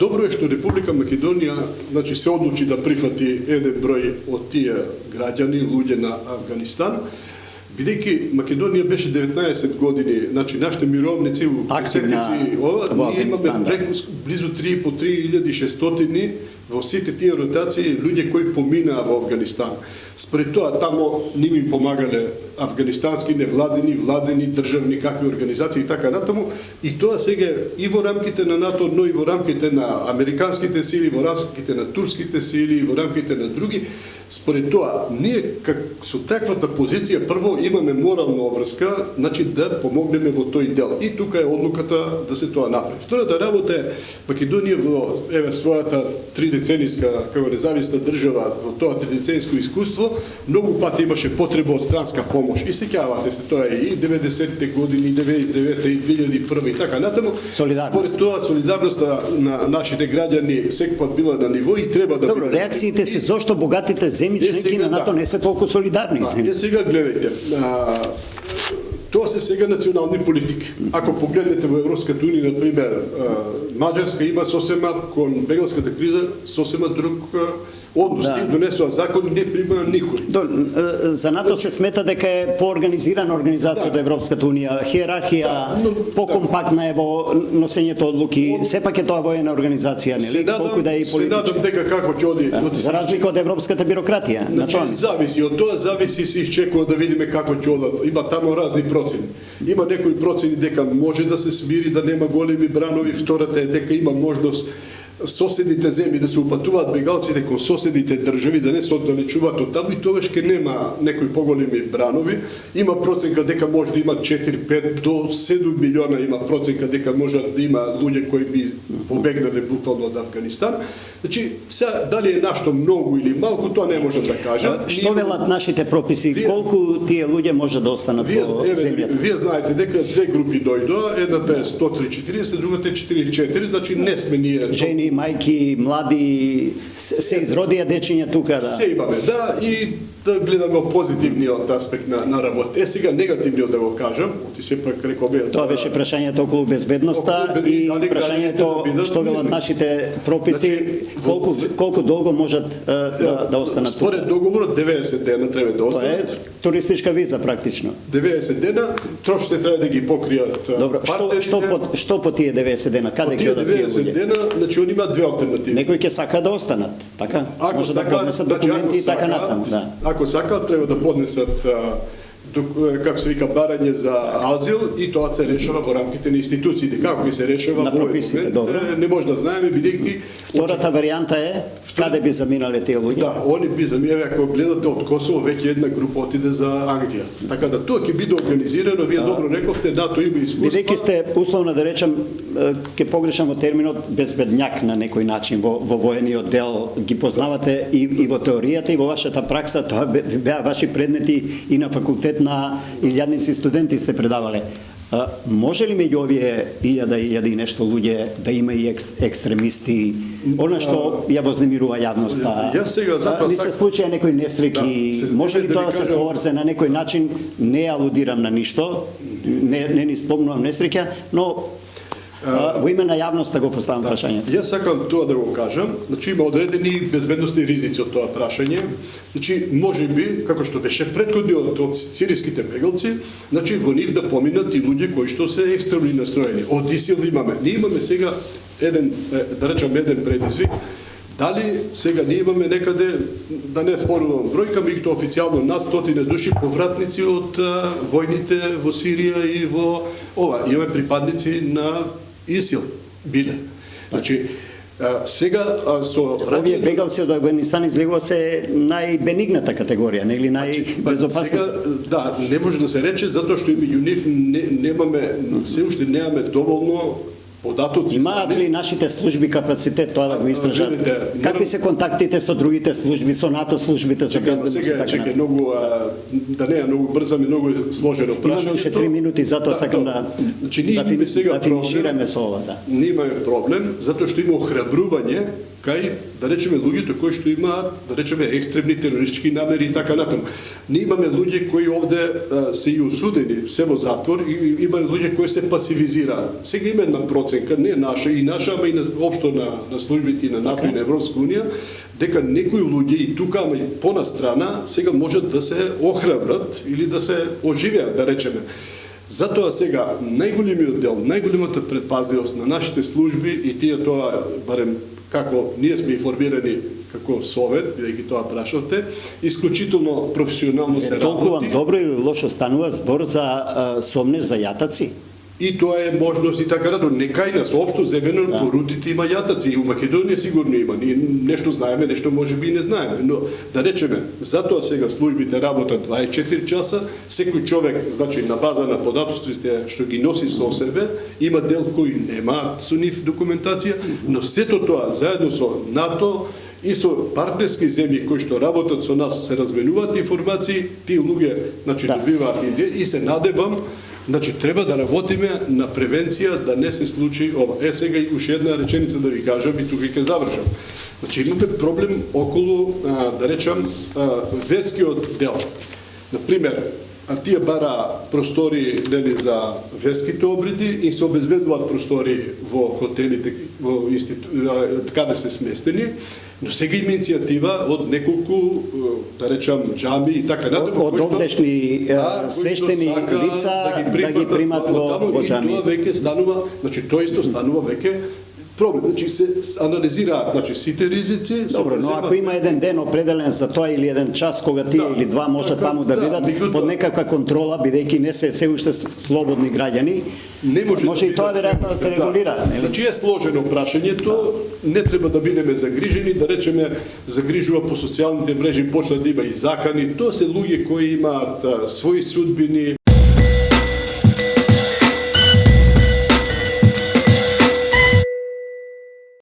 Dobro je što Republika Makedonija znači, se odluči da prihvati jedan broj od tije građani, ljudi na Afganistan. Бидејќи Македонија беше 19 години, значи нашите мировници у секцији ние имаме преку близу 3.600 во сите тие ротации луѓе кои поминаа во Афганистан. Според тоа тамо ним им помагале афганистански невладени, владени, државни какви организации и така натаму, и тоа сега и во рамките на НАТО, но и во рамките на американските сили, во рамките на турските сили, во рамките на други. Според тоа, ние со таквата позиција прво имаме морална обврска, значи да помогнеме во тој дел. И тука е одлуката да се тоа направи. Втората работа е Македонија во својата 3-деценијска како независна држава, во тоа 3-деценијско искуство, многу пати имаше потреба од странска помош. И сеќавате се тоа и 90-те години, 99-та и 2001 и така натаму. Според тоа солидарноста на нашите граѓани секогаш била на ниво и треба да Добро, реакциите се зошто богатите земји членки на НАТО не се толку солидарни. Сега гледајте. Тоа се сега национални политики. Ако погледнете во Европската унија, например, Маđarска има сосема кон бегалската криза сосема друг однос. Тие донесува закон и не прима никој. За НАТО се смета дека е поорганизирана организација од Европската унија, хиерархија покомпактна е во носењето одлуки. Сепак е тоа воена организација, нели? Колку да е и политичка. Се надам дека како ќе оди. За разлика од европската бирократија. Значи, зависи од тоа, зависи се изчекува да видиме како ќе одат. Има таму разни процени. Има некои процени дека може да се смири, да нема големи бранови, втората е дека има можност соседните земји да се упатуваат бегалците кон соседните држави, да не се оддалечуваат од таму и тогаш ќе нема некои поголеми бранови. Има проценка дека може да има 4-5 до 7 милиона, има проценка дека може да има луѓе кои би побегнале буквално од Афганистан. Значи, сега дали е нашто многу или малку, тоа не можам да кажам. Што велат нашите прописи? Колку тие луѓе може да останат во земјата? Вие знаете дека две групи дојдоа, едната е 103-40, другата е 44, значи не сме ние жени, мајки, млади, се изродија дечиња тука, да. Се имаме, да, и да гледаме позитивниот аспект на работа. Сега негативниот да го кажам, оти сепак рекове. Тоа беше прашањето околу безбедноста и прашањето што велат нашите прописи, колку долго можат да останат. Според договорот 90 дена треба да останат. Тоа е туристичка виза практично. 90 дена, трошите треба да ги покријат. Добро, што по тие 90 дена, каде ќе одат тие луѓе? 90 дена, значи они имаат две алтернативи. Некои ќе сака да останат, така? Може да поднесат документи и така натаму, да. Ако сакаат, треба да поднесат како се вика барање за азил и тоа се решава во рамките на институциите. Како ќе се решава во прописите, добро. Не може да знаеме бидејќи втората варијанта е каде би заминале тие луѓе? Да, они би заминале, ако гледате од Косово, веќе една група отиде за Англија. Така да тоа ќе биде организирано, вие добро рековте, НАТО има искуство. Бидејќи сте условно да речам ќе погрешам во терминот безбедњак на некој начин во воениот дел, ги познавате и во теоријата и во вашата пракса, тоа беа ваши предмети и на факултет на илјадници студенти сте предавале. Може ли меѓу овие илјада и нешто луѓе да има и екстремисти, она што ја вознемирува јавноста? Ни се случаја некои несреќи, може ли тоа да се поврзе на некој начин? Не алудирам на ништо, не ни спомнувам несреќа, но во име на јавноста го поставам прашањето. Јас сакам тоа да го кажам, значи има одредени безбедносни ризици од тоа прашање. Значи можеби, како што беше претходниот од сириските бегалци, значи во нив да поминат и луѓе кои што се екстремни настроени. Од ИСИЛ имаме. Ние имаме сега еден, да речам, еден предизвик. Дали сега ние имаме некаде, да не спорувам бројка, меѓутоа официјално над 100 души повратници од војните во Сирија и во ова. Имаме припадници на ИСИЛ биле. Значи, сега со овие бегалци од Афганистан излегува се најбенигната категорија, нели најбезопасна? Сега да, не може да се рече затоа што и меѓу нив немаме, се уште немаме доволно податоци. Имаат ли нашите служби капацитет тоа да го истражат? Какви се контактите со другите служби, со НАТО службите за безбедност? Сега чекај многу, да не е многу брзо, многу сложено прашање. Имаме уште 3 минути, затоа сакам да финишираме со ова, да. Ние имаме проблем, затоа што има охрабрување кај, да речеме, луѓето кои што имаат, да речеме, екстремни терористички намери и така натаму. Ние имаме луѓе кои овде се и осудени, се во затвор, и имаме луѓе кои се пасивизираат. Сега има една проценка, не наша, и наша, ама и општо на службите на НАТО и на Европска унија, дека некои луѓе и тука, ама и понастрана, сега можат да се охрабрат или да се оживеат, да речеме. Затоа сега најголемиот дел, најголемата предпазливост на нашите служби и тие тоа, барем како ние сме информирани како совет, бидејќи тоа прашавте, исклучително професионално се работи. Толкова добро или лошо станува збор за сомнеш за јатаци? И тоа е можност и така радо. Не кај нас, општо земено по рутите има јатаци. И у Македонија сигурно има. Ние нешто знаеме, нешто може би и не знаеме. Но да речеме, затоа сега службите работат 24 часа, секој човек, значи на база на податоците што ги носи со себе, има дел кој нема со нив документација, но сето тоа заедно со НАТО и со партнерски земји кои што работат со нас се разменуваат информации, тие луѓе значи добиваат и се надевам. Значи, треба да работиме на превенција да не се случи ова. Сега и уште една реченица да ви кажам и тука ќе завршам. Значи, имаме проблем околу, да речам, верскиот дел. Например, тие бара простори нели за верските обреди и се обезбедуваат простори во хотелите, во каде се сместени, но сега има иницијатива од неколку, да речам, џами и така натаму. Од овдешни свештени лица да ги примат во џами. И тоа веќе станува, значи тоа исто станува веќе проблем. Значи се анализираат, значи сите ризици. Добро, но ако има еден ден определен за тоа или еден час кога тие или два може таму да бидат под некаква контрола, бидејќи не се уште слободни граѓани, може и тоа веројатно да се регулира. Значи е сложено прашањето, не треба да бидеме загрижени, да речеме загрижува по социјалните мрежи, почна да има и закани, тоа се луѓе кои имаат своји судбини,